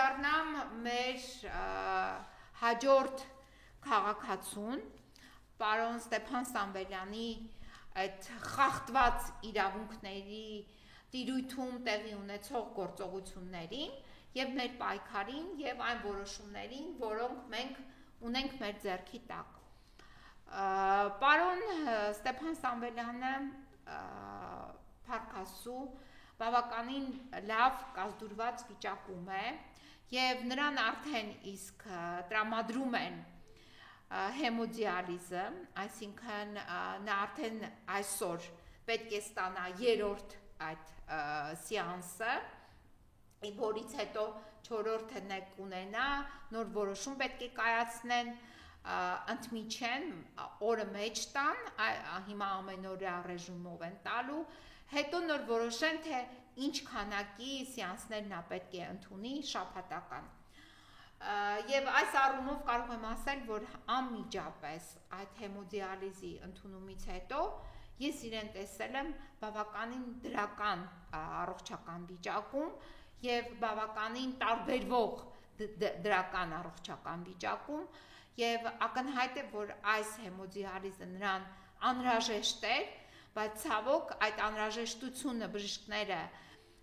կանդրադառնամ մեր հաջորդ քաղաքացուն, պարոն Ստեփան Սամվելյանի այդ խախտված իրավունքների տիրույթում տեղի ունեցող գործողություններին եւ մեր պայքարին եւ այն որոշումներին, որոնք մենք ունենք մեր ձեռքի տակ։ Պարոն Ստեփան Սամվելյանը Փարքասու բավականին լավ կազդուրված վիճակում է եւ նրան արդեն իսկ տրամադրում են հեմոդիալիզը, այսինքն նա արդեն այսօր պետք է ստանա երրորդ այդ սեանսը, որից հետո չորրորդը կունենա, նոր որոշում պետք է կայացնեն, ընդմիջեն օրը մեջ տան, հիմա ամենօրյա ռեժիմով են տալու, հետո նոր որոշեն, թե ինչ քանակի սեանսներ նա պետք է ընդունի շաբաթական։ Եվ այս առումով կարող եմ ասել, որ անմիջապես այդ հեմոդիալիզի ընդունումից հետո ես իրեն տեսել եմ բավականին դրական առողջական վիճակում եւ բավականին տարբերվող դրական առողջական վիճակում եւ ակնհայտ է, որ այս հեմոդիալիզը նրան անհրաժեշտ էր, բայց ցավոք այդ անհրաժեշտությունը բժիշկները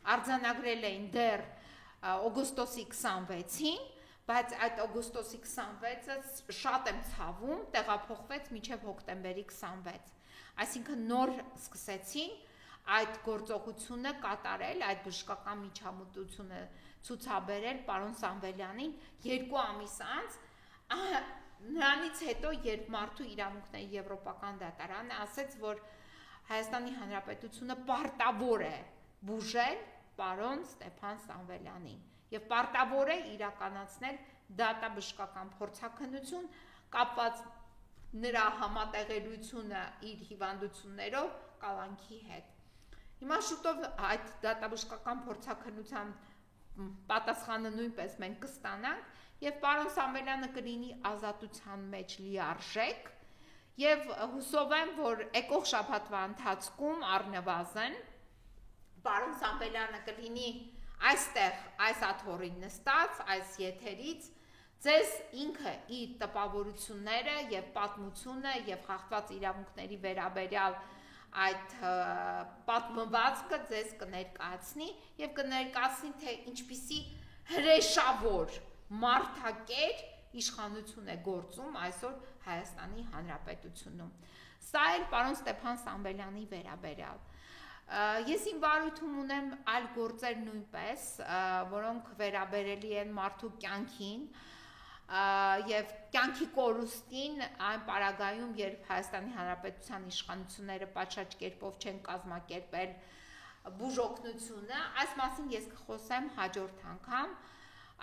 արձանագրել էին դեռ օգոստոսի 26-ին, բայց այդ օգոստոսի 26-ը շատ եմ ցավում, տեղափոխվեց մինչև հոկտեմբերի 26, այսինքն նոր սկսեցին այդ գործողությունը կատարել, այդ բժշկական միջամտությունը ցուցաբերել պարոն Սամվելյանին 2 ամիս անց, նրանից հետո, երբ Մարդու իրավունքների եվրոպական դատարանը ասեց, որ Հայաստանի Հանրապետությունը պարտավոր է բուժել պարոն Ստեփան Սամվելյանին եւ պարտավոր է իրականացնել դատաբժշկական փորձաքննություն կապված նրա համատեղելիությունը իր հիվանդություններով կալանքի հետ։ Հիմա շուտով այդ դատաբժշկական փորձաքննության պատասխանը նույնպես մենք կստանանք եւ պարոն Սամվելյանը կլինի ազատության մեջ լիարժեք եւ հուսով եմ, որ եկող շաբաթվա ընթացքում առնվազն պարոն Սամվելյանը կլինի այստեղ այս աթոռին նստած, այս եթերից ձեզ ինքը իր տպավորությունները եւ պատմությունը եւ խախտված իրավունքների վերաբերյալ այդ պատմվածքը ձեզ կներկայացնի եւ կներկայացնի, թե ինչպիսի հրեշավոր մարդակեր իշխանություն է գործում այսօր Հայաստանի Հանրապետությունում։ Սա էլ պարոն Ստեփան Սամվելյանի վերաբերյալ։ Ես իմ վարույթում ունեմ այլ գործեր նույնպես, որոնք վերաբերելի են մարդու կյանքին եւ կյանքի կորուստին այն պարագայում, երբ Հայաստանի Հանրապետության իշխանությունները պատշաճ կերպով չեն կազմակերպել բուժօգնությունը, այս մասին ես կխոսեմ հաջորդ անգամ,